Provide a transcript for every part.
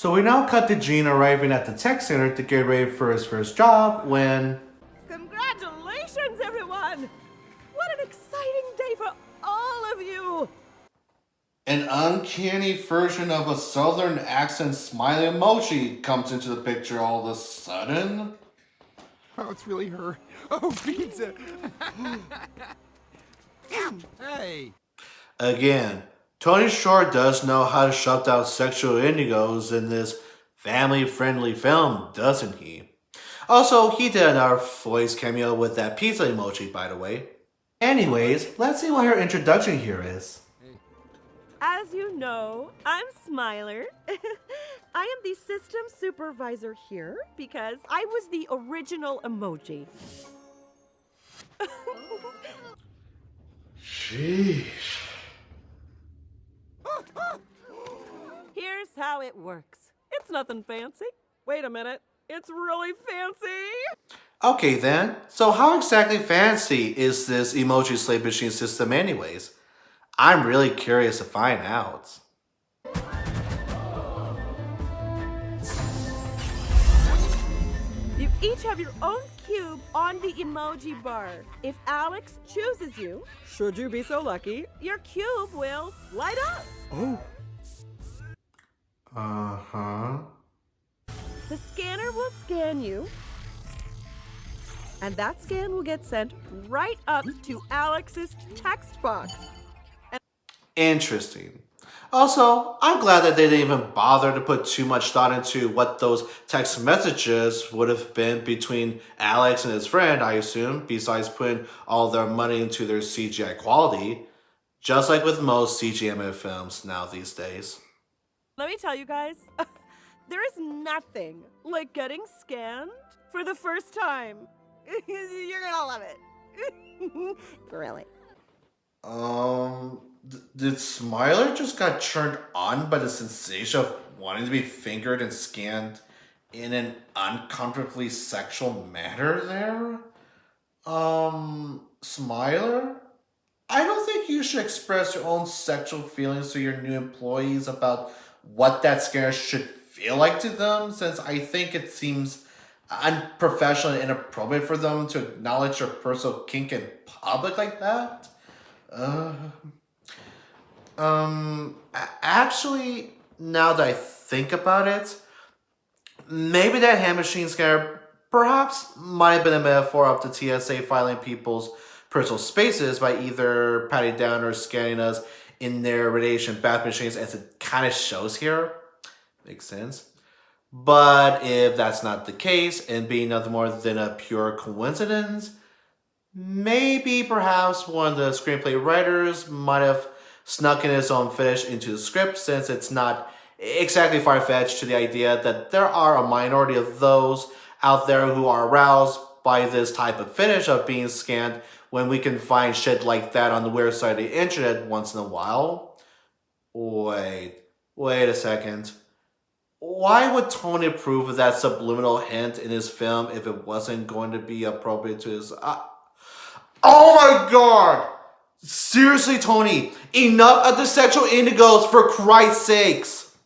So we now cut to Gene arriving at the tech center to get ready for his first job when... Congratulations, everyone! What an exciting day for all of you! An uncanny version of a southern accent smiley emoji comes into the picture all of a sudden. Oh, it's really her. Oh, pizza! Hey! Again, Tony sure does know how to shut down sexual indigos in this family-friendly film, doesn't he? Also, he did another voice cameo with that pizza emoji, by the way. Anyways, let's see what her introduction here is. As you know, I'm Smiler. I am the system supervisor here because I was the original emoji. Sheesh. Here's how it works. It's nothing fancy. Wait a minute. It's really fancy. Okay then, so how exactly fancy is this emoji slave machine system anyways? I'm really curious to find out. You each have your own cube on the emoji bar. If Alex chooses you, should you be so lucky, your cube will light up. Oh. Uh-huh. The scanner will scan you, and that scan will get sent right up to Alex's text box. Interesting. Also, I'm glad that they didn't even bother to put too much thought into what those text messages would have been between Alex and his friend, I assume, besides putting all their money into their CGI quality, just like with most CGI films now these days. Let me tell you guys, there is nothing like getting scanned for the first time. You're gonna love it. Really. Did Smiler just got turned on by the sensation of wanting to be fingered and scanned in an uncomfortably sexual manner there? Smiler? I don't think you should express your own sexual feelings to your new employees about what that scanner should feel like to them, since I think it seems unprofessional and inappropriate for them to acknowledge your personal kink in public like that. Actually, now that I think about it, maybe that hand machine scanner perhaps might have been a metaphor of the TSA filing people's personal spaces by either patting down or scanning us in their radiation bath machines, as it kind of shows here. Makes sense. But if that's not the case, and being nothing more than a pure coincidence, maybe perhaps one of the screenplay writers might have snuck in his own fetish into the script, since it's not exactly far-fetched to the idea that there are a minority of those out there who are aroused by this type of fetish of being scanned, when we can find shit like that on the weird side of the internet once in a while. Wait a second. Why would Tony approve of that subliminal hint in his film if it wasn't going to be appropriate to his... Oh my god! Seriously, Tony, enough of the sexual indigos, for Christ's sakes!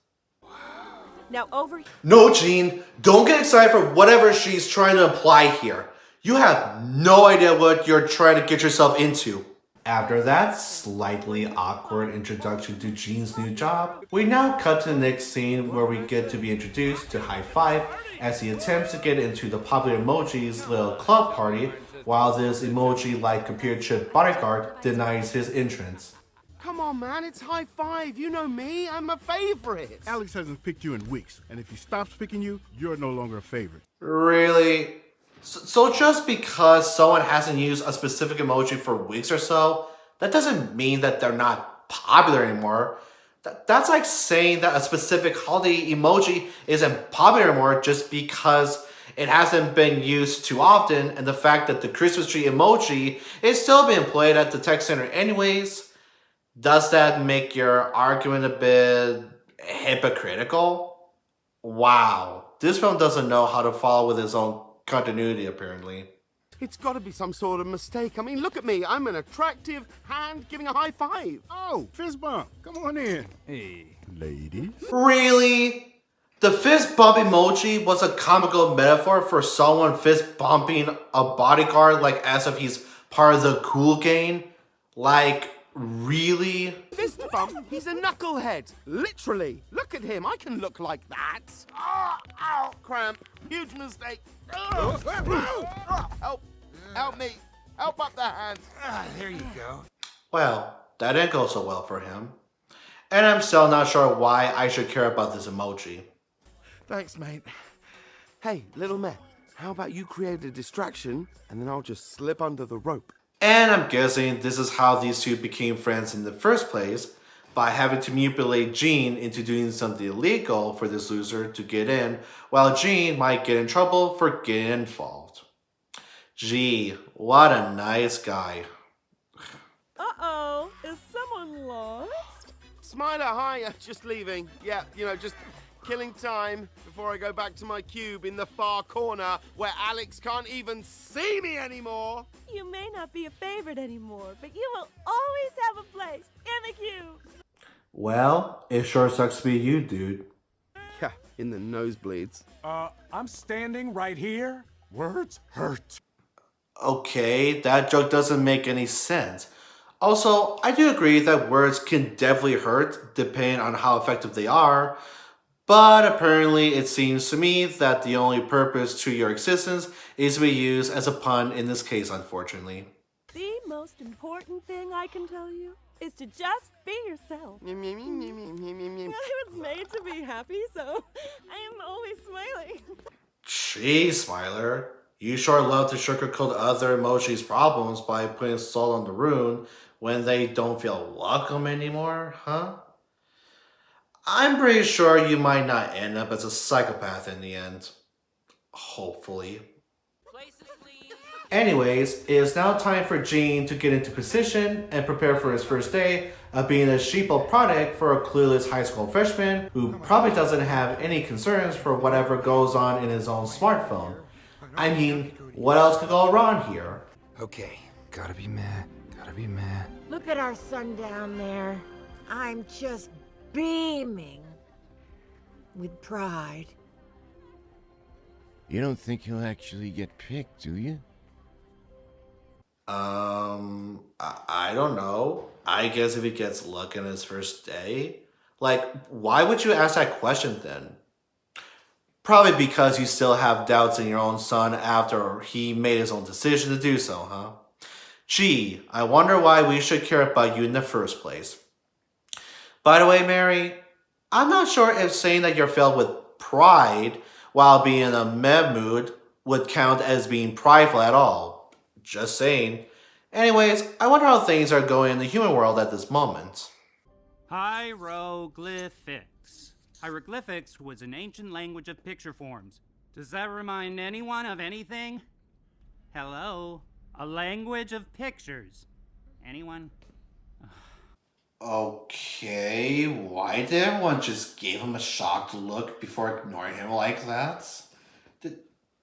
Now over... No, Gene, don't get excited for whatever she's trying to imply here. You have no idea what you're trying to get yourself into. After that slightly awkward introduction to Gene's new job, we now cut to the next scene where we get to be introduced to High Five as he attempts to get into the popular emoji's little club party, while this emoji-like computer chip bodyguard denies his entrance. Come on, man, it's High Five. You know me, I'm a favorite. Alex hasn't picked you in weeks, and if he stops picking you, you're no longer a favorite. Really? So just because someone hasn't used a specific emoji for weeks or so, that doesn't mean that they're not popular anymore. That's like saying that a specific holiday emoji isn't popular anymore just because it hasn't been used too often, and the fact that the Christmas tree emoji is still being played at the tech center anyways. Does that make your argument a bit hypocritical? Wow, this film doesn't know how to follow with its own continuity, apparently. It's got to be some sort of mistake. I mean, look at me. I'm an attractive hand giving a high five. Oh, fist bump. Come on in. Hey, ladies. Really? The fist bump emoji was a comical metaphor for someone fist bumping a bodyguard like as if he's part of the cool gang. Like, really? Fist bump? He's a knucklehead. Literally. Look at him. I can look like that. Ah, ow, cramp. Huge mistake. Help. Help me. Help up the hands. There you go. Well, that didn't go so well for him. And I'm still not sure why I should care about this emoji. Thanks, mate. Hey, little meh, how about you create a distraction and then I'll just slip under the rope? And I'm guessing this is how these two became friends in the first place, by having to manipulate Gene into doing something illegal for this loser to get in, while Gene might get in trouble for getting involved. Gee, what a nice guy. Uh-oh, is someone lost? Smiler, hi, just leaving. Yeah, just killing time before I go back to my cube in the far corner where Alex can't even see me anymore. You may not be a favorite anymore, but you will always have a place in the cube. Well, it sure sucks to be you, dude. Yeah, in the nosebleeds. I'm standing right here. Words hurt. Okay, that joke doesn't make any sense. Also, I do agree that words can definitely hurt depending on how effective they are, but apparently it seems to me that the only purpose to your existence is to be used as a pun in this case, unfortunately. The most important thing I can tell you is to just be yourself. I was made to be happy, so I am always smiling. Jeez, Smiler. You sure love to sugarcoat other emojis' problems by putting salt on the wound when they don't feel welcome anymore, huh? I'm pretty sure you might not end up as a psychopath in the end. Hopefully. Anyways, it is now time for Gene to get into position and prepare for his first day of being a sheeple product for a clueless high school freshman who probably doesn't have any concerns for whatever goes on in his own smartphone. I mean, what else could go wrong here? Okay, gotta be meh. Gotta be meh. Look at our son down there. I'm just beaming with pride. You don't think he'll actually get picked, do you? I don't know. I guess if he gets luck on his first day. Like, why would you ask that question then? Probably because you still have doubts in your own son after he made his own decision to do so, huh? Gee, I wonder why we should care about you in the first place. By the way, Mary, I'm not sure if saying that you're filled with pride while being in a meh mood would count as being prideful at all. Just saying. Anyways, I wonder how things are going in the human world at this moment. Hieroglyphics. Hieroglyphics was an ancient language of picture forms. Does that remind anyone of anything? Hello? A language of pictures. Anyone? Okay, why did everyone just give him a shocked look before ignoring him like that?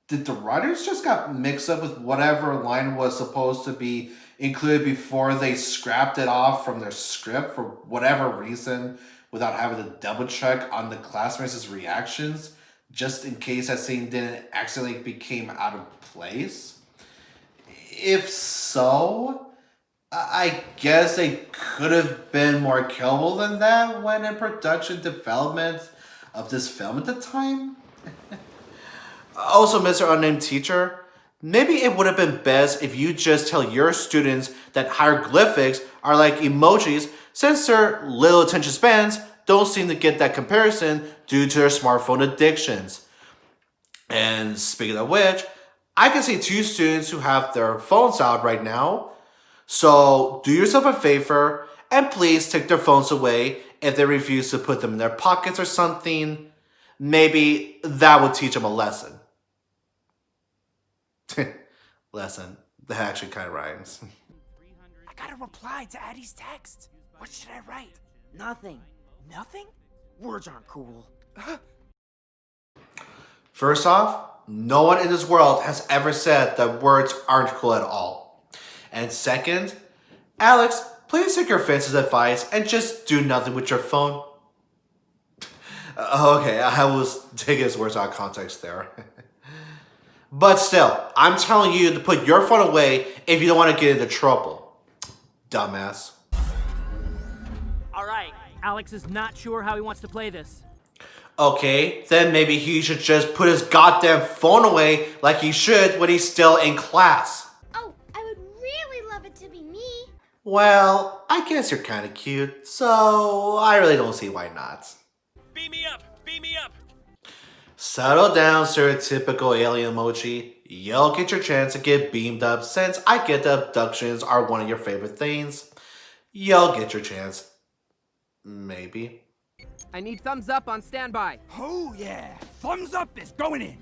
Did the writers just got mixed up with whatever line was supposed to be included before they scrapped it off from their script for whatever reason without having to double check on the classmates' reactions just in case that scene didn't accidentally became out of place? If so, I guess they could have been more careful than that when in production development of this film at the time. Also, Mr. Unnamed Teacher, maybe it would have been best if you just tell your students that hieroglyphics are like emojis since their little attention spans don't seem to get that comparison due to their smartphone addictions. And speaking of which, I can see two students who have their phones out right now. So do yourself a favor and please take their phones away if they refuse to put them in their pockets or something. Maybe that would teach them a lesson. Lesson. That actually kind of rhymes. I gotta reply to Addie's text. What should I write? Nothing. Nothing? Words aren't cool. First off, no one in this world has ever said that words aren't cool at all. And second, Alex, please take your fence's advice and just do nothing with your phone. Okay, I was taking his words out of context there. But still, I'm telling you to put your phone away if you don't want to get into trouble. Dumbass. All right, Alex is not sure how he wants to play this. Okay, then maybe he should just put his goddamn phone away like he should when he's still in class. Oh, I would really love it to be me. Well, I guess you're kind of cute, so I really don't see why not. Beam me up! Beam me up! Settle down, stereotypical alien emoji. You'll get your chance to get beamed up since I get the abductions are one of your favorite things. You'll get your chance. Maybe. I need thumbs up on standby. Oh, yeah. Thumbs up is going in.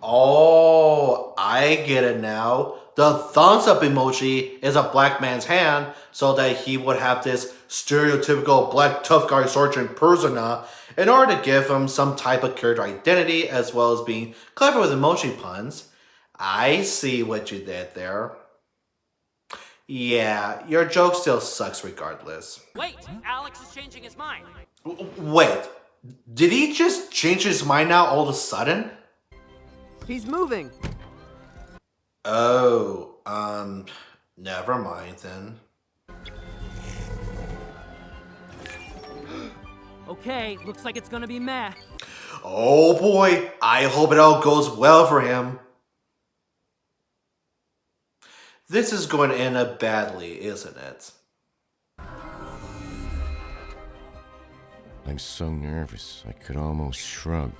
Oh, I get it now. The thumbs up emoji is a black man's hand so that he would have this stereotypical black tough guy sergeant persona in order to give him some type of character identity as well as being clever with emoji puns. I see what you did there. Yeah, your joke still sucks regardless. Wait, Alex is changing his mind. Wait, did he just change his mind now all of a sudden? He's moving. Oh, never mind then. Okay, looks like it's gonna be meh. Oh boy, I hope it all goes well for him. This is going to end up badly, isn't it? I'm so nervous, I could almost shrug.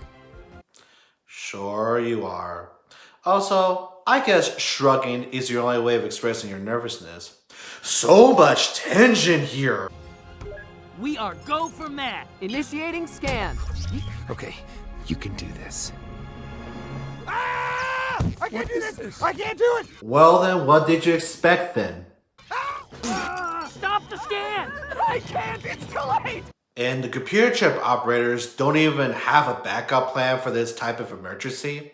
Sure you are. Also, I guess shrugging is your only way of expressing your nervousness. So much tension here! We are go for meh. Initiating scan. Okay, you can do this. I can't do this! I can't do it! Well then, what did you expect then? Stop the scan! I can't! It's too late! And the computer chip operators don't even have a backup plan for this type of emergency?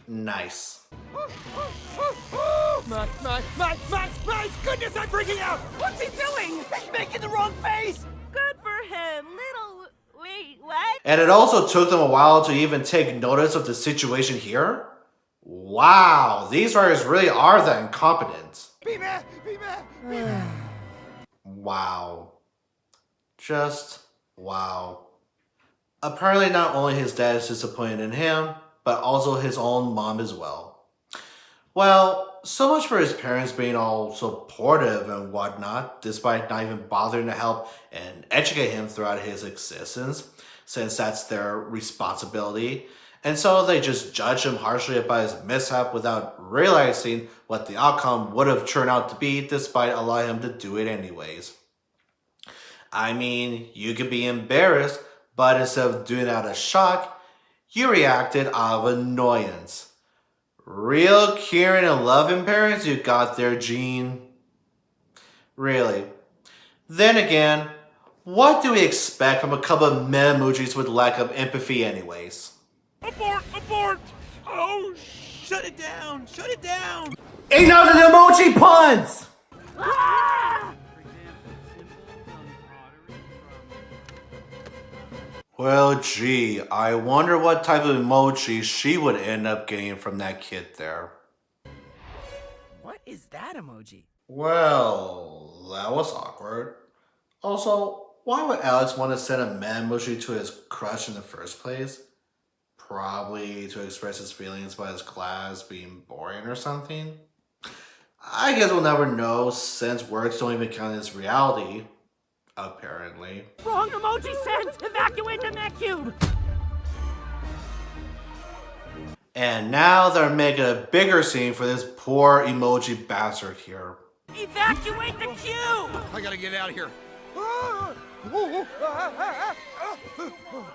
Nice. My goodness, I'm freaking out! What's he doing? He's making the wrong face! Good for him. Wait, what? And it also took them a while to even take notice of the situation here? Wow, these writers really are that incompetent. Be mad! Be mad! Wow. Just wow. Apparently not only his dad is disappointed in him, but also his own mom as well. Well, so much for his parents being all supportive and whatnot, despite not even bothering to help and educate him throughout his existence, since that's their responsibility. And so they just judge him harshly about his mishap without realizing what the outcome would have turned out to be, despite allowing him to do it anyways. I mean, you could be embarrassed, but instead of doing it out of shock, you reacted out of annoyance. Real caring and loving parents you got there, Gene. Really. Then again, what do we expect from a couple of meh emojis with lack of empathy anyways? Abort! Abort! Oh, shut it down! Shut it down! Enough of the emoji puns! Well, gee, I wonder what type of emoji she would end up getting from that kid there. What is that emoji? Well, that was awkward. Also, why would Alex want to send a meh emoji to his crush in the first place? Probably to express his feelings about his class being boring or something. I guess we'll never know since words don't even count as reality. Apparently. Wrong emoji sent! Evacuate the mech cube! And now they're making a bigger scene for this poor emoji bastard here. Evacuate the cube! I gotta get out of here.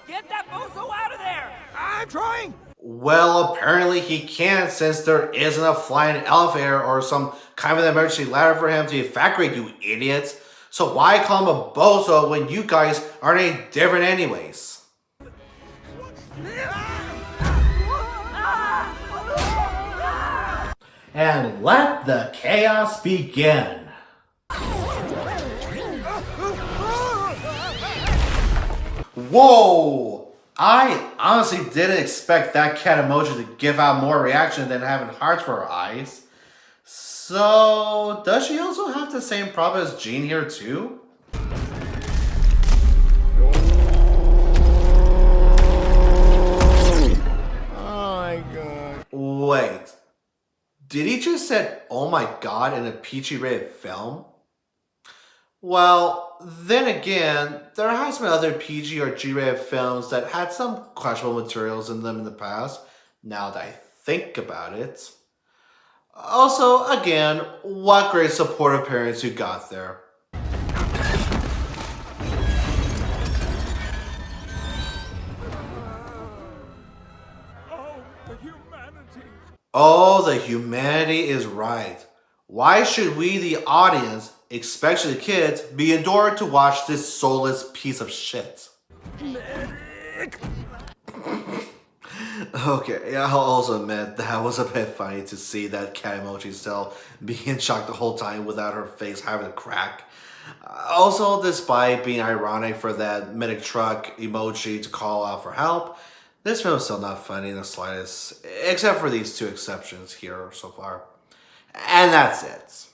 Get that bozo out of there! I'm trying! Well, apparently he can't since there isn't a flying elevator or some kind of emergency ladder for him to evacuate, you idiots. So why call him a bozo when you guys aren't any different anyways? And let the chaos begin. Whoa! I honestly didn't expect that cat emoji to give out more reaction than having hearts for her eyes. So, does she also have the same problem as Jean here too? Oh my god. Wait. Did he just say, "Oh my god," in a PG rated film? Well, then again, there has been other PG or G rated films that had some questionable materials in them in the past, now that I think about it. Also, again, what great supportive parents you got there. Oh, the humanity. Oh, the humanity is right. Why should we, the audience, especially the kids, be endured to watch this soulless piece of shit? Okay, yeah, I'll also admit that was a bit funny to see that cat emoji still being shocked the whole time without her face having a crack. Also, despite being ironic for that medic truck emoji to call out for help, this film is still not funny in the slightest, except for these two exceptions here so far. And that's it.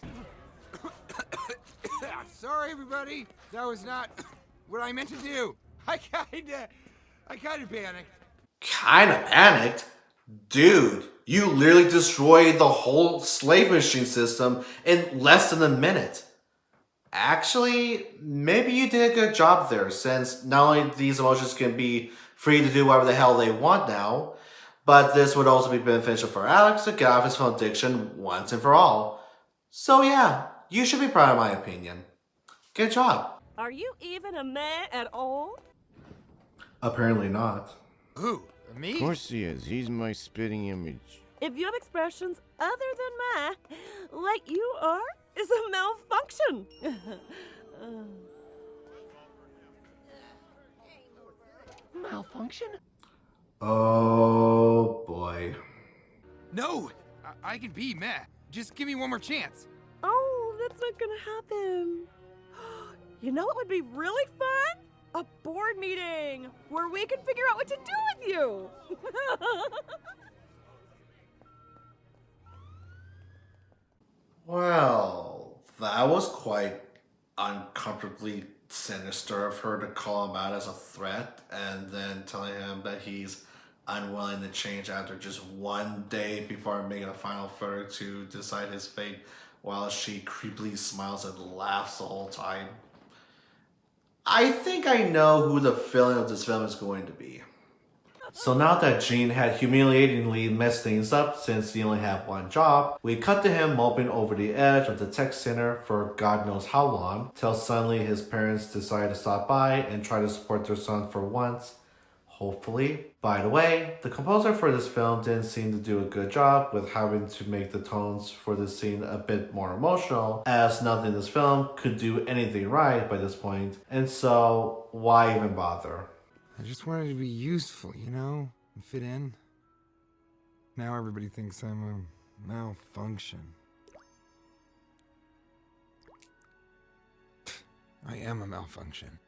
Sorry, everybody. That was not what I meant to do. I kinda panicked. Kinda panicked? Dude, you literally destroyed the whole slave machine system in less than a minute. Actually, maybe you did a good job there, since not only these emotions can be free to do whatever the hell they want now, but this would also be beneficial for Alex to get off his phone addiction once and for all. So yeah, you should be proud of my opinion. Good job. Are you even a man at all? Apparently not. Who? Me? Of course he is. He's my spitting image. If you have expressions other than meh, like you are, is a malfunction. Malfunction? Oh boy. No, I can be meh. Just give me one more chance. Oh, that's not gonna happen. You know what would be really fun? A board meeting where we can figure out what to do with you. Well, that was quite uncomfortably sinister of her to call him out as a threat and then telling him that he's unwilling to change after just one day before making a final verdict to decide his fate, while she creepily smiles and laughs the whole time. I think I know who the villain of this film is going to be. So now that Jean had humiliatingly messed things up since he only had one job, we cut to him moping over the edge of the tech center for God knows how long, till suddenly his parents decide to stop by and try to support their son for once. Hopefully. By the way, the composer for this film didn't seem to do a good job with having to make the tones for this scene a bit more emotional, as nothing in this film could do anything right by this point, and so why even bother? I just wanted to be useful, you know, and fit in. Now everybody thinks I'm a malfunction. I am a malfunction.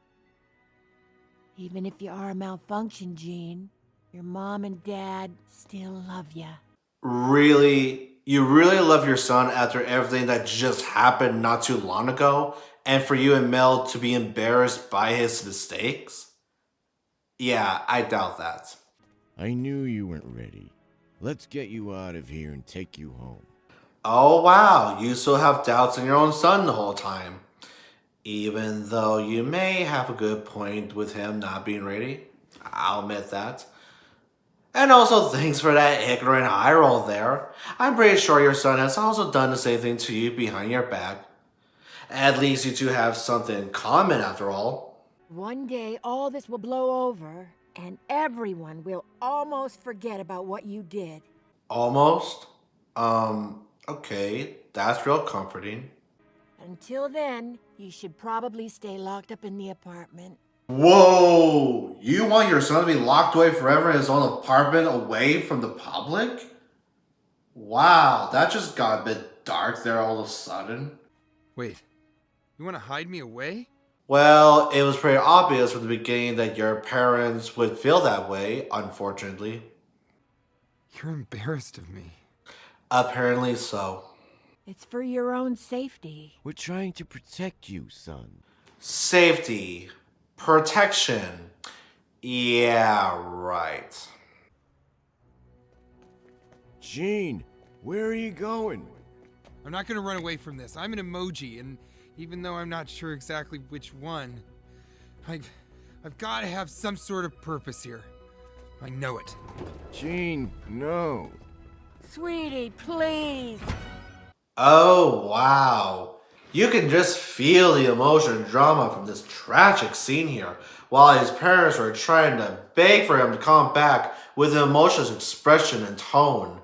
Even if you are a malfunction, Jean, your mom and dad still love ya. Really? You really love your son after everything that just happened not too long ago? And for you and Mel to be embarrassed by his mistakes? Yeah, I doubt that. I knew you weren't ready. Let's get you out of here and take you home. Oh wow, you still have doubts in your own son the whole time. Even though you may have a good point with him not being ready. I'll admit that. And also thanks for that ignorant eye roll there. I'm pretty sure your son has also done the same thing to you behind your back. At least you two have something in common after all. One day, all this will blow over, and everyone will almost forget about what you did. Almost? Okay, that's real comforting. Until then, you should probably stay locked up in the apartment. Whoa! You want your son to be locked away forever in his own apartment away from the public? Wow, that just got a bit dark there all of a sudden. Wait, you want to hide me away? Well, it was pretty obvious from the beginning that your parents would feel that way, unfortunately. You're embarrassed of me. Apparently so. It's for your own safety. We're trying to protect you, son. Safety. Protection. Yeah, right. Gene, where are you going? I'm not gonna run away from this. I'm an emoji, and even though I'm not sure exactly which one, I've got to have some sort of purpose here. I know it. Gene, no. Sweetie, please. Oh, wow. You can just feel the emotion and drama from this tragic scene here, while his parents are trying to beg for him to come back with an emotional expression and tone.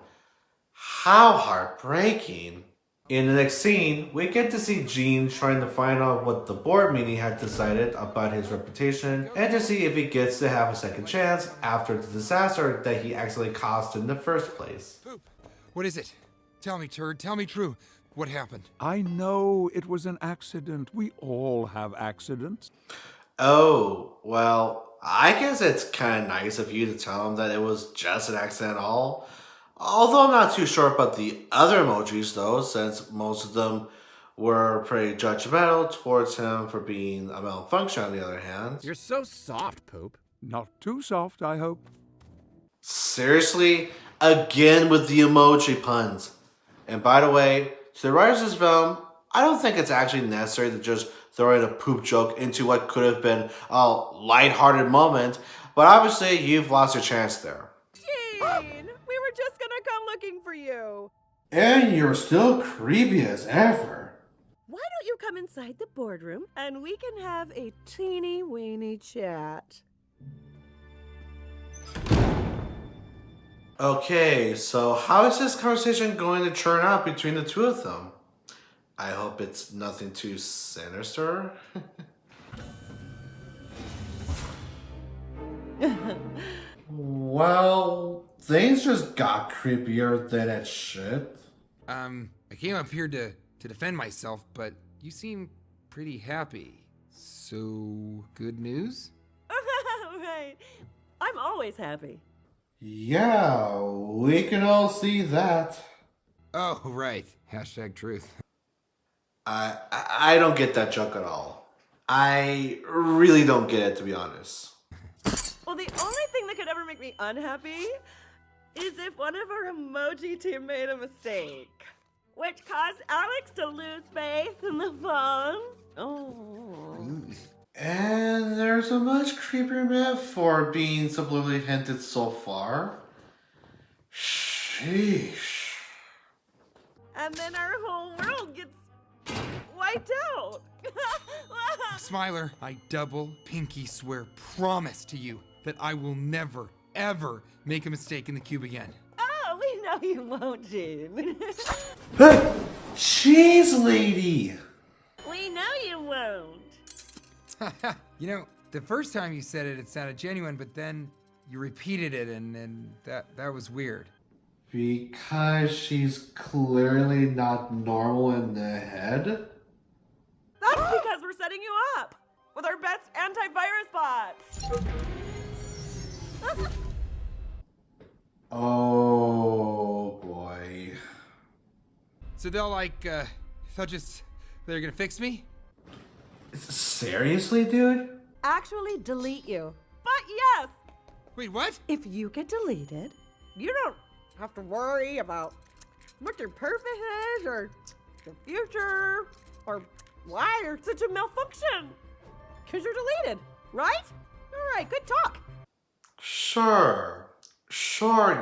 How heartbreaking. In the next scene, we get to see Gene trying to find out what the board meeting had decided about his reputation and to see if he gets to have a second chance after the disaster that he accidentally caused in the first place. Poop. What is it? Tell me, turd. Tell me true. What happened? I know it was an accident. We all have accidents. Oh, well, I guess it's kind of nice of you to tell him that it was just an accident at all. Although I'm not too sure about the other emojis though, since most of them were pretty judgmental towards him for being a malfunction on the other hand. You're so soft, Poop. Not too soft, I hope. Seriously? Again with the emoji puns. And by the way, to the writers of this film, I don't think it's actually necessary to just throw in a poop joke into what could have been a lighthearted moment, but obviously you've lost your chance there. Gene, we were just gonna come looking for you. And you're still creepy as ever. Why don't you come inside the boardroom and we can have a teeny weeny chat? Okay, so how is this conversation going to turn out between the two of them? I hope it's nothing too sinister. Well, things just got creepier than it should. I came up here to defend myself, but you seem pretty happy. So, good news? Right. I'm always happy. Yeah, we can all see that. Oh, right. Hashtag truth. I don't get that joke at all. I really don't get it, to be honest. Well, the only thing that could ever make me unhappy is if one of our emoji team made a mistake, which caused Alex to lose faith in the phone. Oh. And there's a much creepier metaphor being subliminally hinted so far. Sheesh. And then our whole world gets wiped out. Smiler, I double pinky swear promise to you that I will never, ever make a mistake in the cube again. Oh, we know you won't, Gene. Jeez, lady. We know you won't. You know, the first time you said it, it sounded genuine, but then you repeated it, and that was weird. Because she's clearly not normal in the head? That's because we're setting you up with our best antivirus bots. Oh boy. So they're gonna fix me? Seriously, dude? Actually delete you. But yes, Wait, what? if you get deleted, you don't have to worry about what your purpose is or the future or why you're such a malfunction. Because you're deleted, right? All right, good talk. Sure,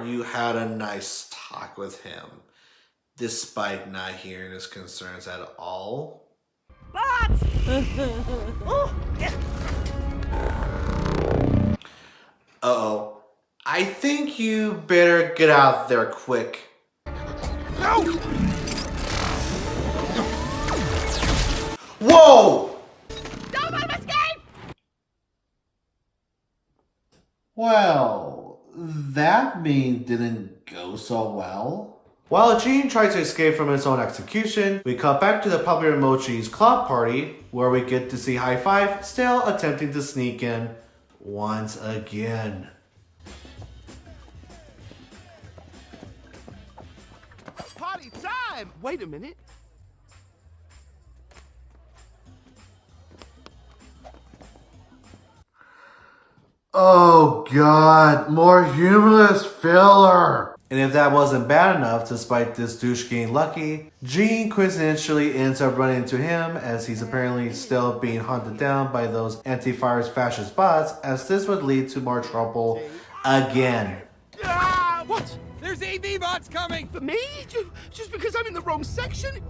you had a nice talk with him, despite not hearing his concerns at all. But Uh-oh. I think you better get out there quick. No! Whoa! don't let him escape! Well, that mean didn't go so well. While Gene tries to escape from his own execution, we cut back to the popular Emoji's club party, where we get to see High Five still attempting to sneak in once again. Party time! Wait a minute. Oh god, more humorless filler! And if that wasn't bad enough, despite this douche getting lucky, Gene coincidentally ends up running into him as he's apparently still being hunted down by those anti-virus fascist bots, as this would lead to more trouble again. Ah, what? There's AV bots coming! For me? Just because I'm in the wrong section?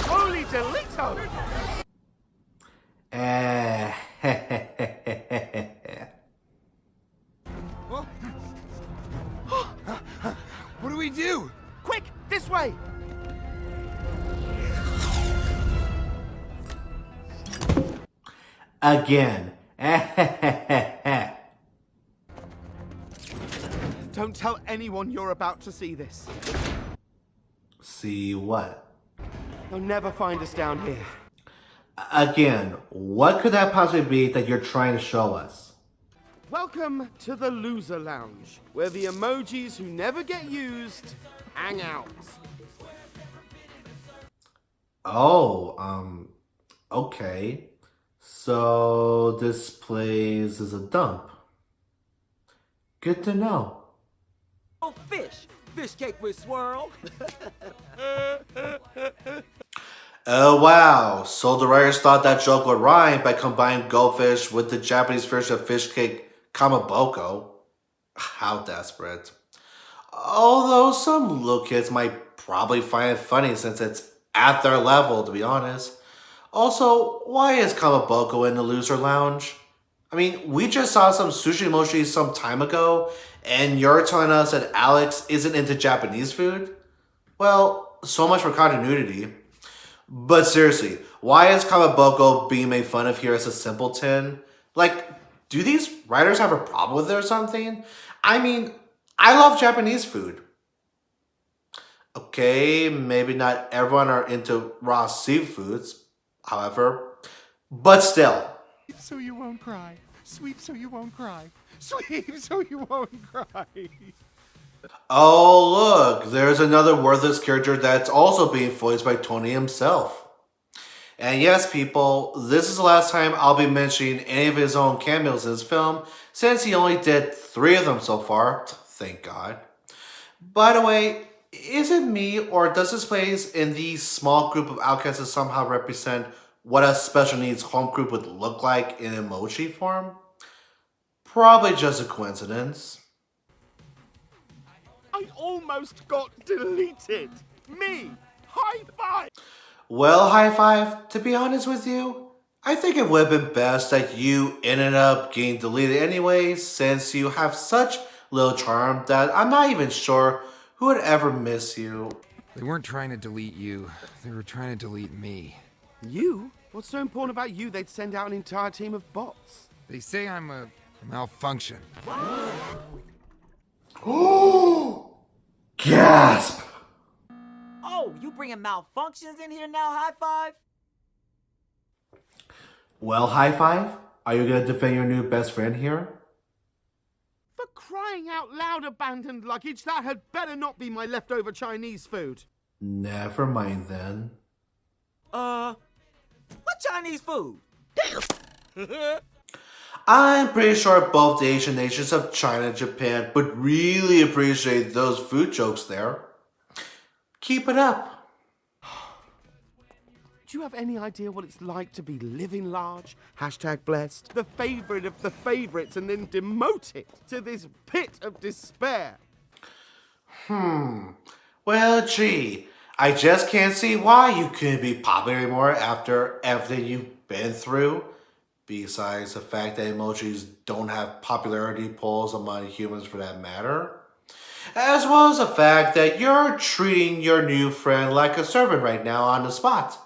Holy Toledo! What do we do? Quick, this way! Again. Don't tell anyone you're about to see this. See what? They'll never find us down here. Again, what could that possibly be that you're trying to show us? Welcome to the Loser Lounge, where the emojis who never get used hang out. Oh, okay. So this place is a dump. Good to know. Oh, fish! Fish cake with swirl! Oh wow, so the writers thought that joke would rhyme by combining goldfish with the Japanese version of fish cake kamaboko. How desperate. Although some little kids might probably find it funny since it's at their level, to be honest. Also, why is kamaboko in the loser lounge? I mean, we just saw some sushi emoji some time ago, and you're telling us that Alex isn't into Japanese food? Well, so much for continuity. But seriously, why is kamaboko being made fun of here as a simpleton? Like, do these writers have a problem with it or something? I mean, I love Japanese food. Okay, maybe not everyone are into raw seafoods, however, but still. So you won't cry. Sweep so you won't cry. Sweep so you won't cry. Oh, look, there's another worthless character that's also being voiced by Tony himself. And yes, people, this is the last time I'll be mentioning any of his own cameos in this film, since he only did 3 of them so far. Thank God. By the way, is it me, or does this place in the small group of outcasts somehow represent what a special needs home group would look like in emoji form? Probably just a coincidence. I almost got deleted. Me! High five! Well, High Five, to be honest with you, I think it would have been best that you ended up getting deleted anyway, since you have such little charm that I'm not even sure who would ever miss you. They weren't trying to delete you. They were trying to delete me. You? What's so important about you they'd send out an entire team of bots? They say I'm a malfunction. Gasp! Oh, you bringing malfunctions in here now, High Five? Well, High Five, are you gonna defend your new best friend here? For crying out loud, abandoned luggage, that had better not be my leftover Chinese food. Never mind then. What Chinese food? I'm pretty sure both the Asian nations of China and Japan would really appreciate those food jokes there. Keep it up. Do you have any idea what it's like to be living large, #blessed, the favorite of the favorites, and then demoted to this pit of despair? Well, gee, I just can't see why you couldn't be popular anymore after everything you've been through. Besides the fact that emojis don't have popularity polls among humans for that matter. As well as the fact that you're treating your new friend like a servant right now on the spot.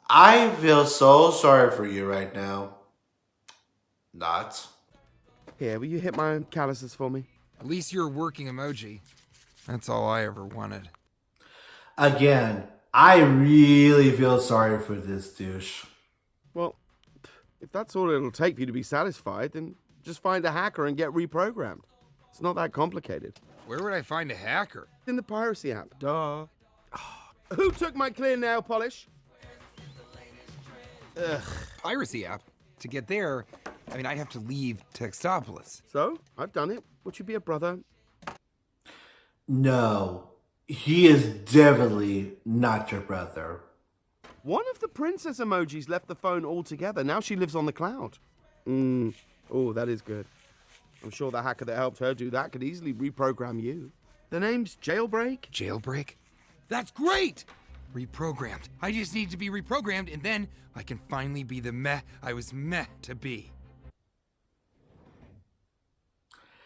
I feel so sorry for you right now. Not. Here, will you hit my calluses for me? At least you're a working emoji. That's all I ever wanted. Again, I really feel sorry for this douche. Well, if that's all it'll take for you to be satisfied, then just find a hacker and get reprogrammed. It's not that complicated. Where would I find a hacker? In the piracy app. Duh. Who took my clear nail polish? Ugh. Piracy app? To get there, I mean, I'd have to leave Textopolis. So, I've done it. Would you be a brother? No, he is definitely not your brother. One of the princess emojis left the phone altogether. Now she lives on the cloud. Oh, that is good. I'm sure the hacker that helped her do that could easily reprogram you. The name's Jailbreak. Jailbreak? That's great! Reprogrammed. I just need to be reprogrammed, and then I can finally be the meh I was meant to be.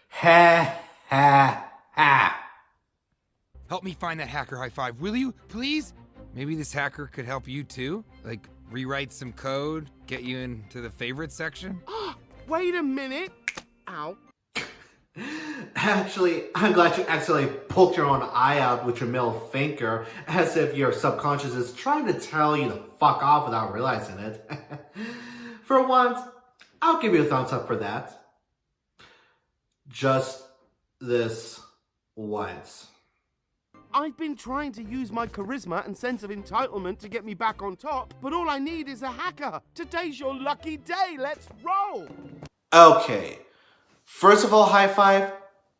Ha ha ha. Help me find that hacker high five, will you, please? Maybe this hacker could help you too? Like, rewrite some code, get you into the favorite section? Wait a minute. Ow. Actually, I'm glad you accidentally poked your own eye out with your middle finger, as if your subconscious is trying to tell you to fuck off without realizing it. For once, I'll give you a thumbs up for that. Just this once. I've been trying to use my charisma and sense of entitlement to get me back on top, but all I need is a hacker. Today's your lucky day. Let's roll. Okay. First of all, high five.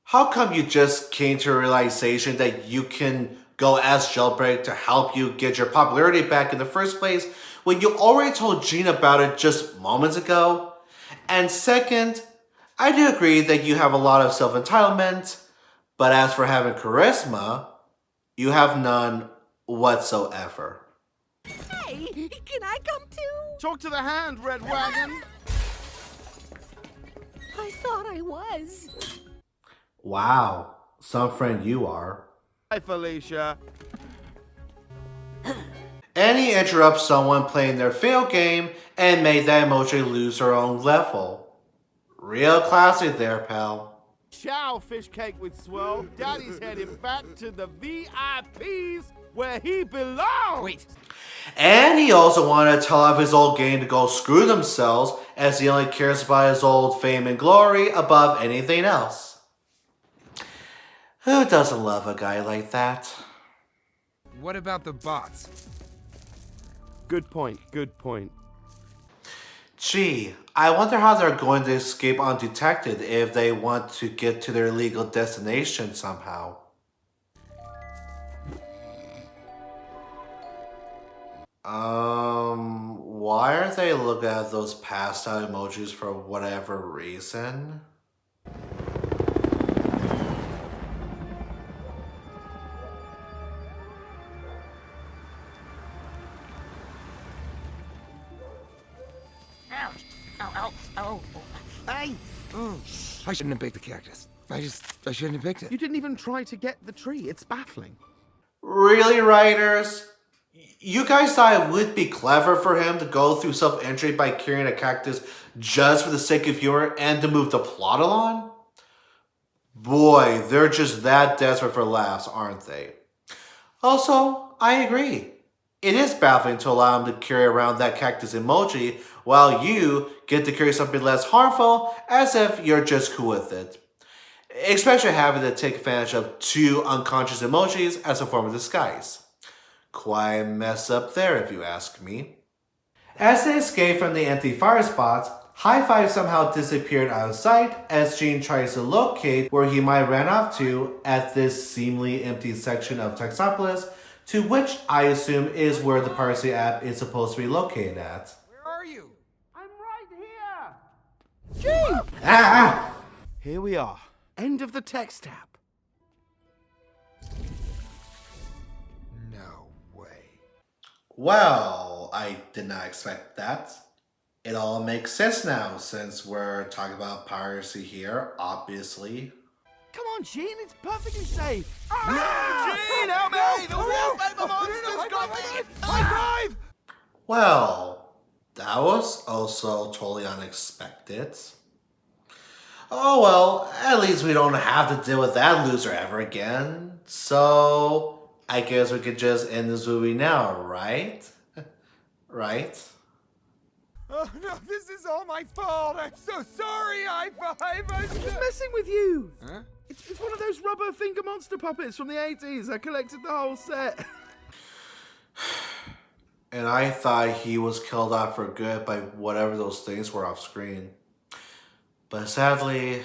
How come you just came to a realization that you can go ask Jailbreak to help you get your popularity back in the first place when you already told Gene about it just moments ago? And second, I do agree that you have a lot of self-entitlement, but as for having charisma, you have none whatsoever. Hey, can I come too? Talk to the hand, Red Wagon. I thought I was. Wow, some friend you are. Hi, Felicia. And he interrupts someone playing their fail game and made that emoji lose her own level. Real classy there, pal. Ciao, fish cake with swirl. Daddy's heading back to the VIPs where he belongs. Wait. And he also wanted to tell off his old gang to go screw themselves, as he only cares about his old fame and glory above anything else. Who doesn't love a guy like that? What about the bots? Good point, good point. Gee, I wonder how they're going to escape undetected if they want to get to their legal destination somehow. Why are they looking at those passed out emojis for whatever reason? Hey! I shouldn't have picked the cactus. I shouldn't have picked it. You didn't even try to get the tree. It's baffling. Really, writers? You guys thought it would be clever for him to go through self-entry by carrying a cactus just for the sake of humor and to move the plot along? Boy, they're just that desperate for laughs, aren't they? Also, I agree. It is baffling to allow him to carry around that cactus emoji while you get to carry something less harmful as if you're just cool with it. Especially having to take advantage of two unconscious emojis as a form of disguise. Quite a mess up there if you ask me. As they escape from the empty fire spots, High Five somehow disappeared out of sight as Gene tries to locate where he might ran off to at this seemingly empty section of Textopolis, to which I assume is where the Parsley app is supposed to be located at. Where are you? I'm right here. Gee! Ah! Here we are. End of the text app. No way. Well, I did not expect that. It all makes sense now since we're talking about piracy here, obviously. Come on, Gene. It's perfectly safe. Gene, help me! The real paper monster's got me! High five! Well, that was also totally unexpected. Oh well, at least we don't have to deal with that loser ever again. So, I guess we could just end this movie now, right? Right? Oh no, this is all my fault. I'm so sorry, High Five. I'm Just messing with you. Huh? It's one of those rubber finger monster puppets from the 80s. I collected the whole set. And I thought he was killed off for good by whatever those things were off screen. But sadly,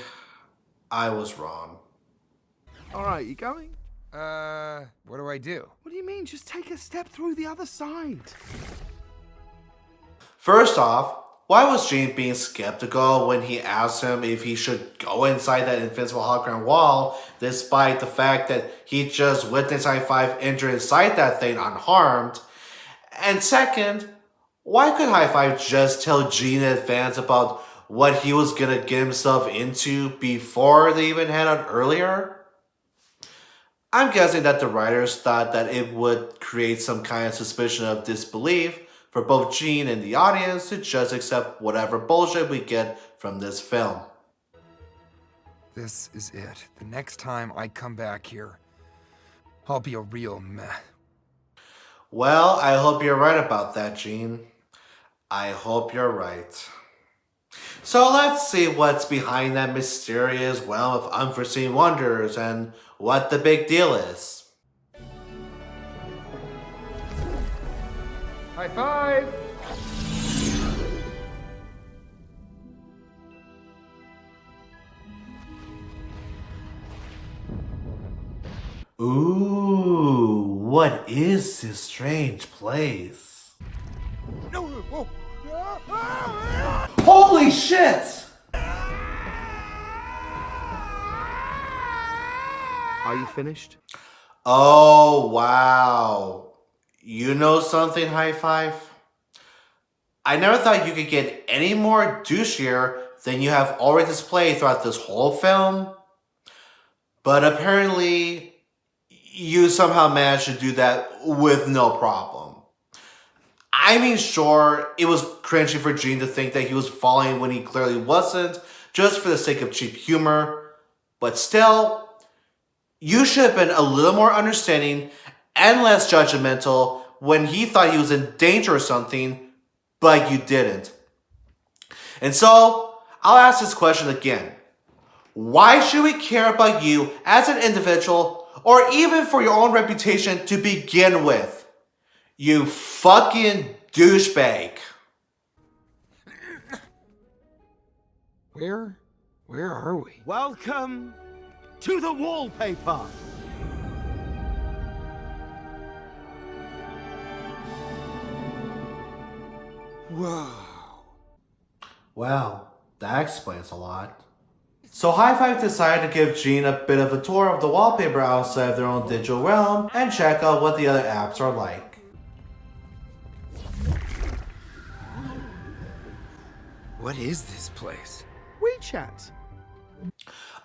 I was wrong. All right, you going? What do I do? What do you mean? Just take a step through the other side. First off, why was Gene being skeptical when he asked him if he should go inside that invincible hologram wall, despite the fact that he just witnessed High Five enter inside that thing unharmed? And second, why could High Five just tell Gene in advance about what he was gonna get himself into before they even had out earlier? I'm guessing that the writers thought that it would create some kind of suspicion of disbelief for both Gene and the audience to just accept whatever bullshit we get from this film. This is it. The next time I come back here, I'll be a real meh. Well, I hope you're right about that, Gene. I hope you're right. So let's see what's behind that mysterious realm of unforeseen wonders and what the big deal is. High Five! Ooh, what is this strange place? No! Whoa! Holy shit! Are you finished? Oh, wow. You know something, High Five? I never thought you could get any more douchier than you have already displayed throughout this whole film. But apparently, you somehow managed to do that with no problem. I mean, sure, it was cringy for Gene to think that he was falling when he clearly wasn't, just for the sake of cheap humor. But still, you should have been a little more understanding and less judgmental when he thought he was in danger or something, but you didn't. And so, I'll ask this question again. Why should we care about you as an individual, or even for your own reputation to begin with? You fucking douchebag. Where are we? Welcome to the wallpaper. Whoa. Well, that explains a lot. So High Five decided to give Gene a bit of a tour of the wallpaper outside of their own digital realm and check out what the other apps are like. What is this place? WeChat.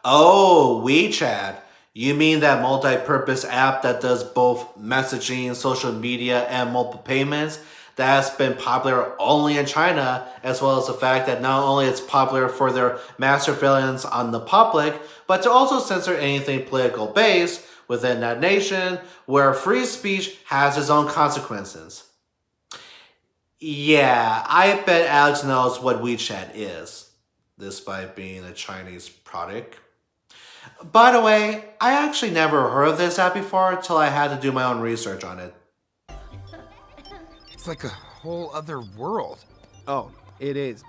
Oh, WeChat. You mean that multi-purpose app that does both messaging, social media, and mobile payments that has been popular only in China, as well as the fact that not only it's popular for their mass surveillance on the public, but to also censor anything political based within that nation where free speech has its own consequences. Yeah, I bet Alex knows what WeChat is, despite being a Chinese product. By the way, I actually never heard of this app before until I had to do my own research on it. It's like a whole other world. Oh, it is.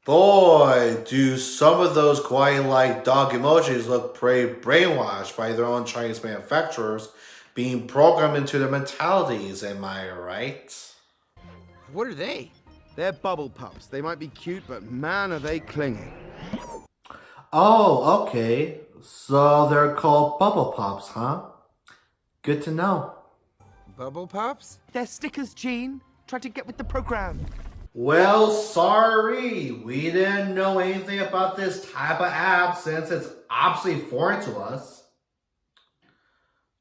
Boy, do some of those kawaii-like dog emojis look pretty brainwashed by their own Chinese manufacturers, being programmed into their mentalities, am I right? What are they? They're bubble pups. They might be cute, but man, are they clingy. Oh, okay. So they're called bubble pops, huh? Good to know. Bubble Pops? They're stickers, Gene. Try to get with the program. Well, sorry. We didn't know anything about this type of app since it's obviously foreign to us.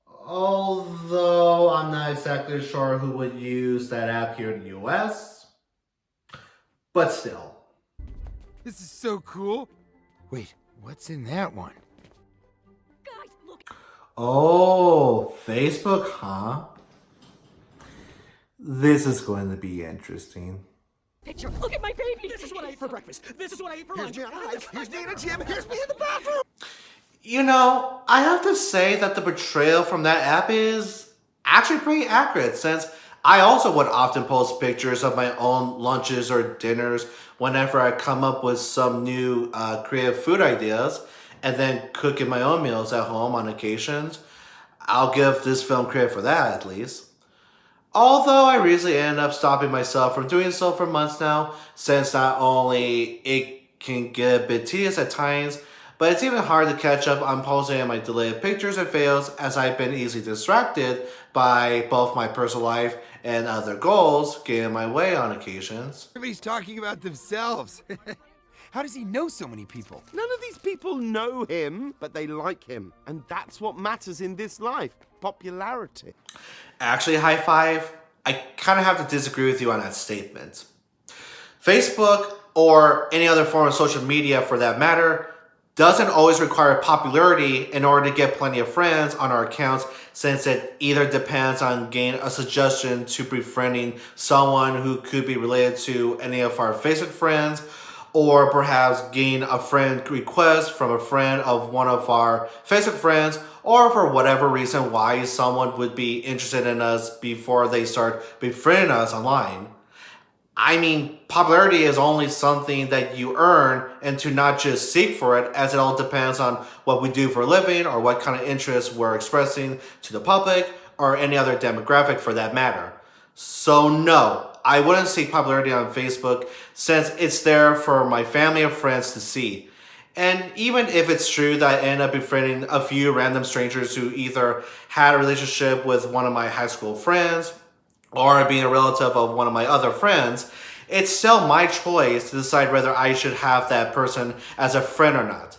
Although I'm not exactly sure who would use that app here in the US. But still. This is so cool. Wait, what's in that one? Guys, look. Oh, Facebook, huh? This is going to be interesting. Picture. Look at my baby. This is what I ate for breakfast. This is what I ate for lunch. Here's me in a gym. Here's me in the bathroom. You know, I have to say that the portrayal from that app is actually pretty accurate, since I also would often post pictures of my own lunches or dinners whenever I come up with some new creative food ideas, and then cooking my own meals at home on occasions. I'll give this film credit for that, at least. Although I recently ended up stopping myself from doing so for months now, since not only it can get a bit tedious at times, but it's even hard to catch up on posting my deleted pictures and fails, as I've been easily distracted by both my personal life and other goals getting in my way on occasions. Everybody's talking about themselves. How does he know so many people? None of these people know him, but they like him. And that's what matters in this life. Popularity. Actually, High Five, I kind of have to disagree with you on that statement. Facebook, or any other form of social media for that matter, doesn't always require popularity in order to get plenty of friends on our accounts, since it either depends on getting a suggestion to befriending someone who could be related to any of our Facebook friends, or perhaps gain a friend request from a friend of one of our Facebook friends, or for whatever reason why someone would be interested in us before they start befriending us online. I mean, popularity is only something that you earn, and to not just seek for it, as it all depends on what we do for a living or what kind of interests we're expressing to the public or any other demographic for that matter. So no, I wouldn't seek popularity on Facebook, since it's there for my family and friends to see. And even if it's true that I end up befriending a few random strangers who either had a relationship with one of my high school friends or being a relative of one of my other friends, it's still my choice to decide whether I should have that person as a friend or not.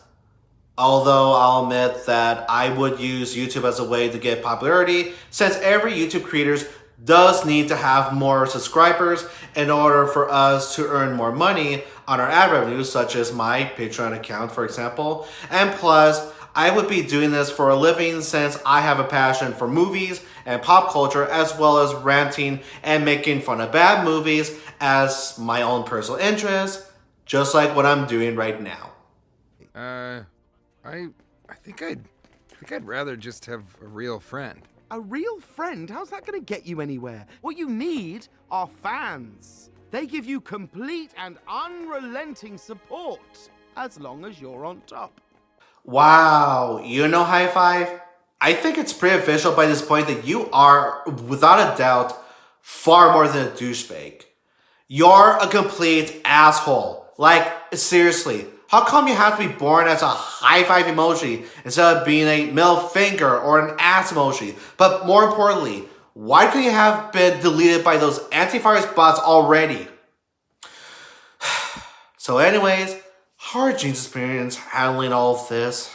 Although I'll admit that I would use YouTube as a way to get popularity, since every YouTube creator does need to have more subscribers in order for us to earn more money on our ad revenue, such as my Patreon account, for example. And plus, I would be doing this for a living, since I have a passion for movies and pop culture, as well as ranting and making fun of bad movies as my own personal interest, just like what I'm doing right now. I think I'd rather just have a real friend. A real friend? How's that going to get you anywhere? What you need are fans. They give you complete and unrelenting support, as long as you're on top. Wow, you know, High Five, I think it's pretty official by this point that you are, without a doubt, far more than a douchebag. You're a complete asshole. Like, seriously, how come you have to be born as a high five emoji instead of being a middle finger or an ass emoji? But more importantly, why couldn't you have been deleted by those antivirus bots already? So anyways, how are Jean's experience handling all of this?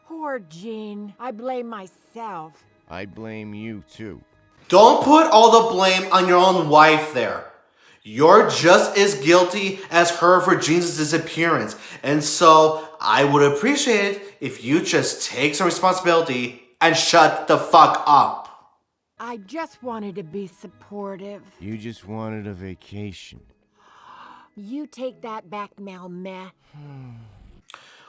Poor Jean. I blame myself. I blame you too. Don't put all the blame on your own wife there. You're just as guilty as her for Jean's disappearance, and so I would appreciate it if you just take some responsibility and shut the fuck up. I just wanted to be supportive. You just wanted a vacation. You take that back, Mel Meh.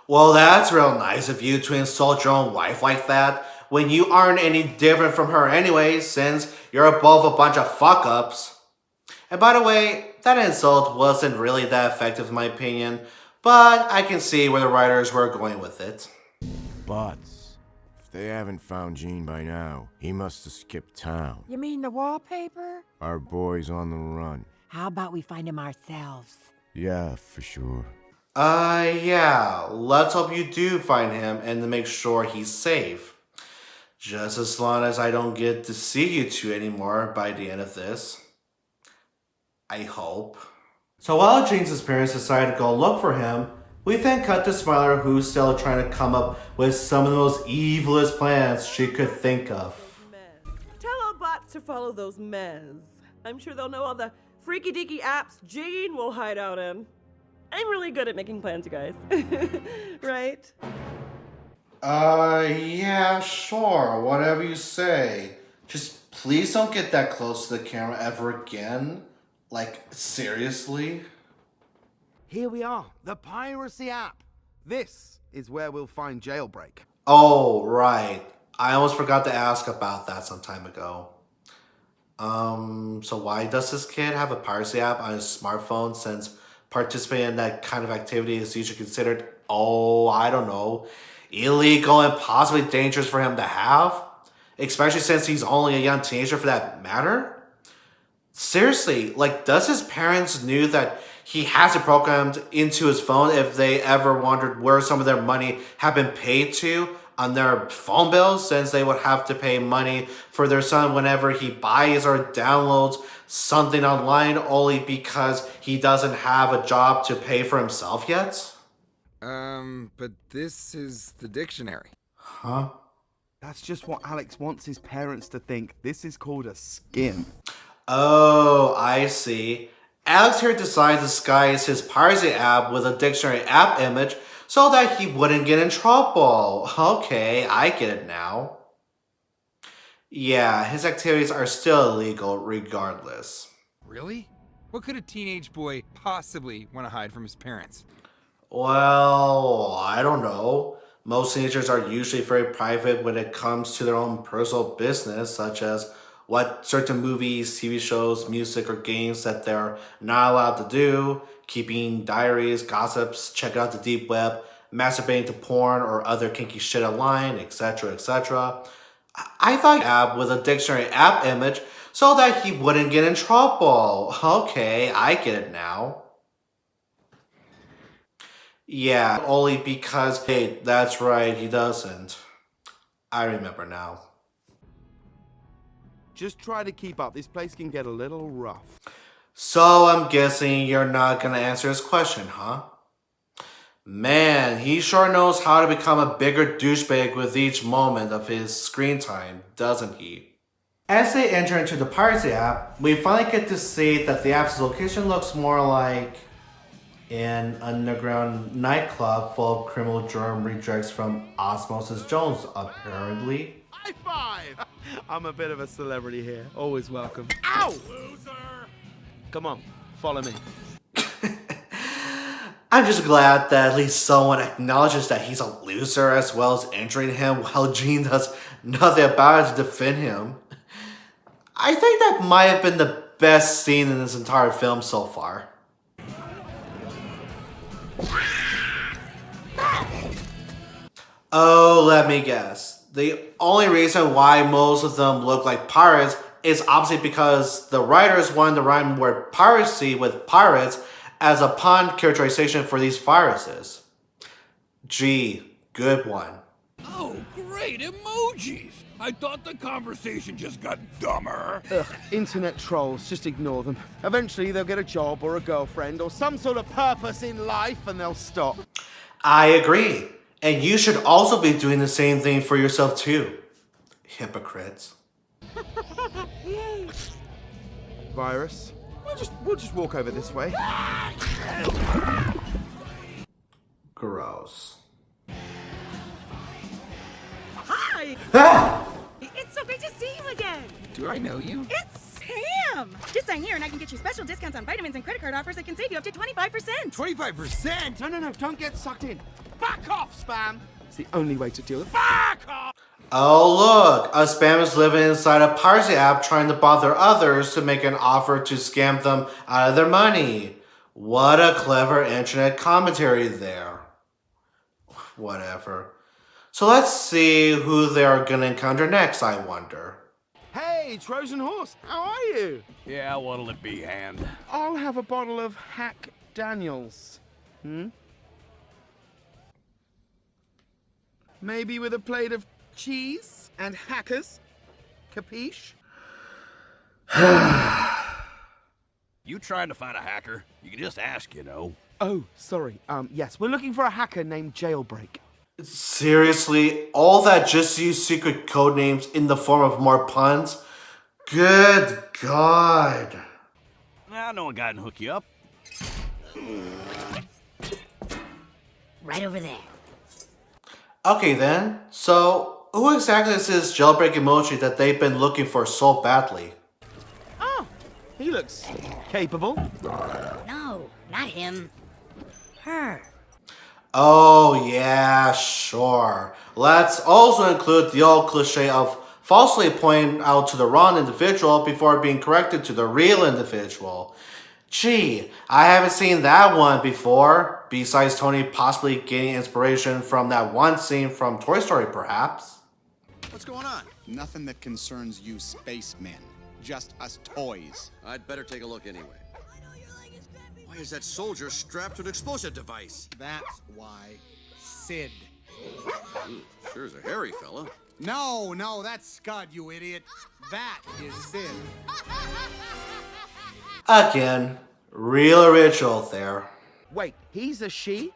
Well, that's real nice of you to insult your own wife like that, when you aren't any different from her anyway, since you're both a bunch of fuck-ups. And by the way, that insult wasn't really that effective in my opinion, but I can see where the writers were going with it. But if they haven't found Gene by now, he must have skipped town. You mean the wallpaper? Our boy's on the run. How about we find him ourselves? Yeah, for sure. Yeah, let's hope you do find him and to make sure he's safe. Just as long as I don't get to see you two anymore by the end of this. I hope. So while Jean's parents decide to go look for him, we then cut to Smiler, who's still trying to come up with some of the most evilest plans she could think of. Tell all bots to follow those mez. I'm sure they'll know all the freaky deaky apps Gene will hide out in. I'm really good at making plans, you guys. Right? Yeah, sure. Whatever you say. Just please don't get that close to the camera ever again. Like, seriously? Here we are, the piracy app. This is where we'll find Jailbreak. Oh, right. I almost forgot to ask about that some time ago. So why does this kid have a piracy app on his smartphone, since participating in that kind of activity is usually considered, I don't know, illegal and possibly dangerous for him to have? Especially since he's only a young teenager for that matter? Seriously, like, does his parents knew that he has it programmed into his phone if they ever wondered where some of their money had been paid to on their phone bills, since they would have to pay money for their son whenever he buys or downloads something online only because he doesn't have a job to pay for himself yet? But this is the dictionary. Huh? That's just what Alex wants his parents to think. This is called a skin. Oh, I see. Alex here decides to disguise his piracy app with a dictionary app image so that he wouldn't get in trouble. Okay, I get it now. Yeah, his activities are still illegal regardless. Really? What could a teenage boy possibly want to hide from his parents? Well, I don't know. Most teenagers are usually very private when it comes to their own personal business, such as what certain movies, TV shows, music, or games that they're not allowed to do, keeping diaries, gossips, checking out the deep web, masturbating to porn or other kinky shit online, etc., etc. I thought app with a dictionary app image so that he wouldn't get in trouble. Okay, I get it now. Yeah, only because, hey, that's right, he doesn't. I remember now. Just try to keep up. This place can get a little rough. So I'm guessing you're not gonna answer his question, huh? Man, he sure knows how to become a bigger douchebag with each moment of his screen time, doesn't he? As they enter into the piracy app, we finally get to see that the app's location looks more like an underground nightclub full of criminal germ rejects from Osmosis Jones, apparently. High five! I'm a bit of a celebrity here. Always welcome. Ow! Loser! Come on, follow me. I'm just glad that at least someone acknowledges that he's a loser as well as injuring him while Gene does nothing about it to defend him. I think that might have been the best scene in this entire film so far. Oh, let me guess. The only reason why most of them look like pirates is obviously because the writers wanted to rhyme the word piracy with pirates as a pun characterization for these viruses. Gee, good one. Oh, great emojis! I thought the conversation just got dumber. Ugh, internet trolls, just ignore them. Eventually they'll get a job or a girlfriend or some sort of purpose in life and they'll stop. I agree. And you should also be doing the same thing for yourself too. Hypocrites. Virus. We'll just walk over this way. Gross. Hi! Ah! It's so great to see you again! Do I know you? It's Sam! Just sign here and I can get you special discounts on vitamins and credit card offers that can save you up to 25%! 25%? No, don't get sucked in. Back off, spam! It's the only way to deal with back off! Oh look, a spam is living inside a piracy app trying to bother others to make an offer to scam them out of their money. What a clever internet commentary there. Whatever. So let's see who they are gonna encounter next, I wonder. Hey, Trojan Horse, how are you? Yeah, what'll it be, Hand? I'll have a bottle of Hack Daniels. Maybe with a plate of cheese and hackers? Capiche? You trying to find a hacker? You can just ask, you know. Oh, sorry. Yes, we're looking for a hacker named Jailbreak. Seriously? All that just to use secret code names in the form of more puns? Good God. I know a guy can hook you up. Right over there. Okay then, so who exactly is this jailbreak emoji that they've been looking for so badly? Oh, he looks capable. No, not him. Her. Oh yeah, sure. Let's also include the old cliche of falsely pointing out to the wrong individual before being corrected to the real individual. Gee, I haven't seen that one before, besides Tony possibly getting inspiration from that one scene from Toy Story perhaps. What's going on? Nothing that concerns you spacemen. Just us toys. I'd better take a look anyway. Why is that soldier strapped to an explosive device? That's why. Sid. Ooh, sure is a hairy fella. No, that's Scud, you idiot. That is Sid. Again, real original there. Wait, he's a she?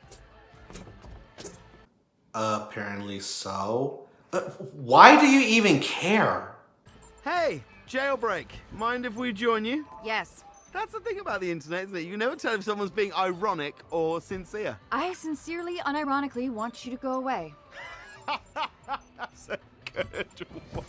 Apparently so. Why do you even care? Hey, jailbreak. Mind if we join you? Yes. That's the thing about the internet, isn't it? You can never tell if someone's being ironic or sincere. I sincerely, unironically want you to go away. That's a good one.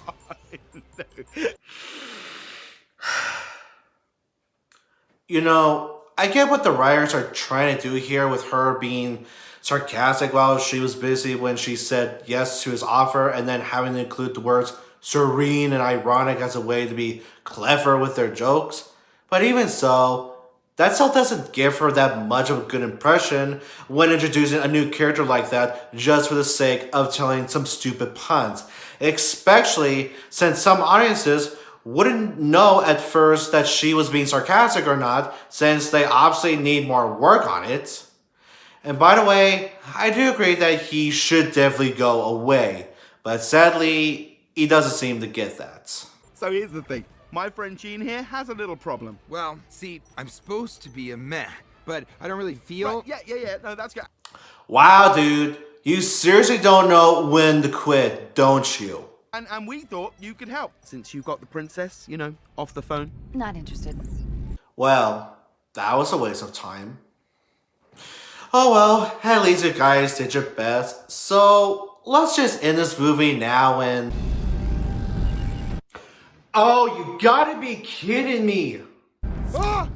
You know, I get what the writers are trying to do here with her being sarcastic while she was busy when she said yes to his offer and then having to include the words serene and ironic as a way to be clever with their jokes. But even so, that still doesn't give her that much of a good impression when introducing a new character like that just for the sake of telling some stupid puns. Especially since some audiences wouldn't know at first that she was being sarcastic or not, since they obviously need more work on it. And by the way, I do agree that he should definitely go away, but sadly, he doesn't seem to get that. So here's the thing. My friend Gene here has a little problem. Well, see, I'm supposed to be a meh, but I don't really feel... Right, yeah, no, that's good. Wow, dude. You seriously don't know when to quit, don't you? And we thought you could help, since you got the princess, you know, off the phone. Not interested. Well, that was a waste of time. Oh well, at least you guys did your best. So, let's just end this movie now and... Oh, you gotta be kidding me! Ah!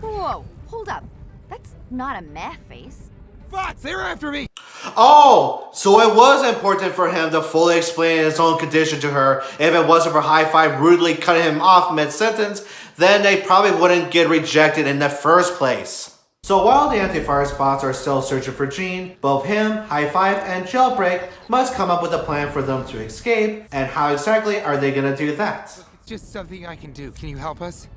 Whoa, hold up. That's not a meh face. Fox, they're after me! Oh, so it was important for him to fully explain his own condition to her. If it wasn't for High Five rudely cutting him off mid-sentence, then they probably wouldn't get rejected in the first place. So while the anti-fire spots are still searching for Gene, both him, High Five, and Jailbreak must come up with a plan for them to escape, and how exactly are they gonna do that? It's just something I can do. Can you help us?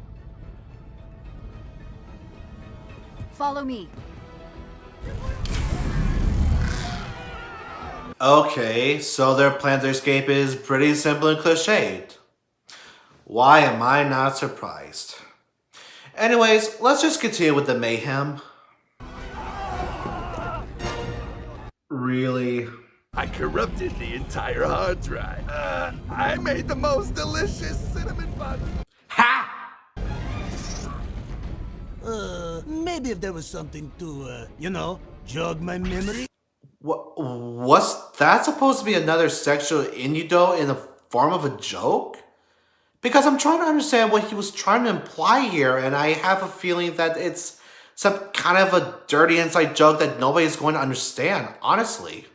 Follow me. Okay, so their plan to escape is pretty simple and cliched. Why am I not surprised? Anyways, let's just continue with the mayhem. Really? I corrupted the entire hard drive. I made the most delicious cinnamon buns. Ha! Maybe if there was something to, jog my memory. Was that supposed to be another sexual innuendo in the form of a joke? Because I'm trying to understand what he was trying to imply here, and I have a feeling that it's some kind of a dirty inside joke that nobody's going to understand, honestly.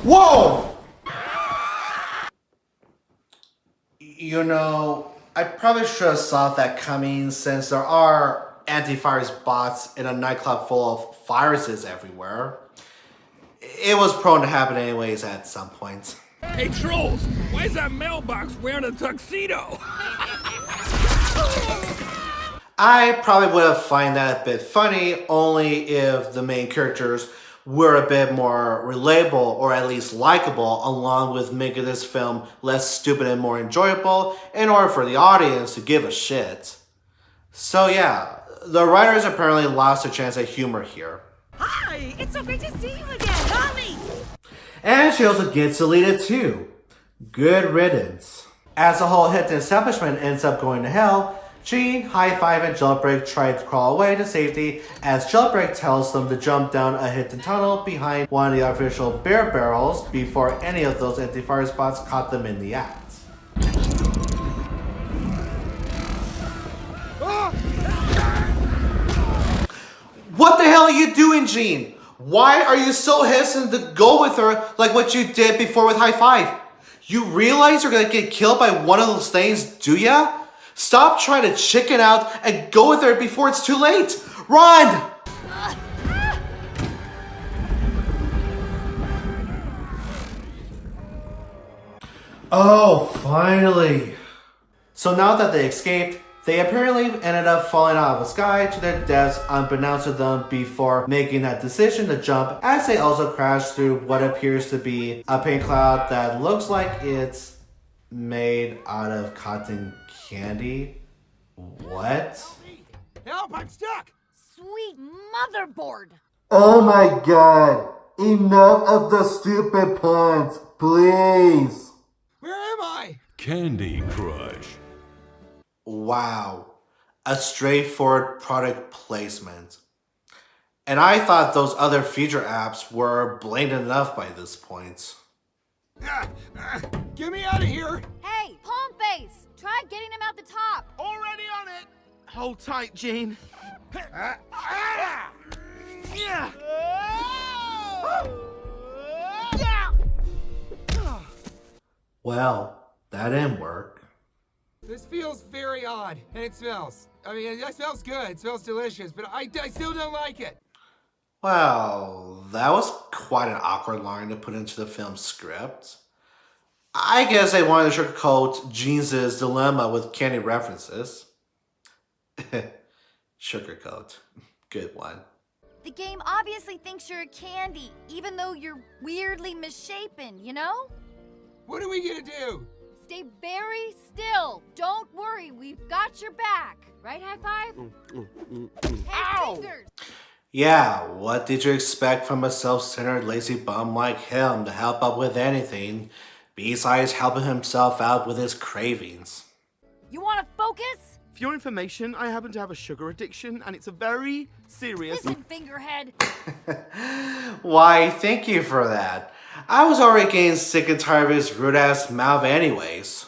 Whoa! You know, I probably should have saw that coming since there are anti-virus bots in a nightclub full of viruses everywhere. It was prone to happen anyways at some point. Hey, trolls, why is that mailbox wearing a tuxedo? I probably would have found that a bit funny only if the main characters were a bit more relatable or at least likable, along with making this film less stupid and more enjoyable in order for the audience to give a shit. So yeah, the writers apparently lost a chance at humor here. Hi, it's so great to see you again. Tommy! And she also gets to lead it too. Good riddance. As the whole hidden establishment ends up going to hell, Gene, High-Five, and Jailbreak try to crawl away to safety as Jailbreak tells them to jump down a hidden tunnel behind one of the artificial beer barrels before any of those empty fire spots caught them in the act. What the hell are you doing, Gene? Why are you so hesitant to go with her like what you did before with High-Five? You realize you're gonna get killed by one of those things, do ya? Stop trying to chicken out and go with her before it's too late! Run! Oh, finally. So now that they escaped, they apparently ended up falling out of the sky to their deaths unbeknownst to them before making that decision to jump, as they also crash through what appears to be a paint cloud that looks like it's made out of cotton candy. What? Help, I'm stuck! Sweet motherboard! Oh my god! Enough of the stupid puns, please! Where am I? Candy Crush. Wow. A straightforward product placement. And I thought those other feature apps were blatant enough by this point. Get me out of here! Hey, Palm Face! Try getting him out the top! Already on it! Hold tight, Gene. Well, that didn't work. This feels very odd, and it smells. I mean, it smells good, it smells delicious, but I still don't like it. Well, that was quite an awkward line to put into the film's script. I guess they wanted to sugarcoat Jeans' dilemma with candy references. Sugarcoat. Good one. The game obviously thinks you're a candy, even though you're weirdly misshapen, you know? What are we gonna do? Stay very still. Don't worry, we've got your back. Right, High-Five? Hey, fingers! Yeah, what did you expect from a self-centered lazy bum like him to help up with anything, besides helping himself out with his cravings? You want to focus? For your information, I happen to have a sugar addiction, and it's a very serious... Listen, Fingerhead. Why, thank you for that. I was already getting sick and tired of his rude-ass mouth anyways.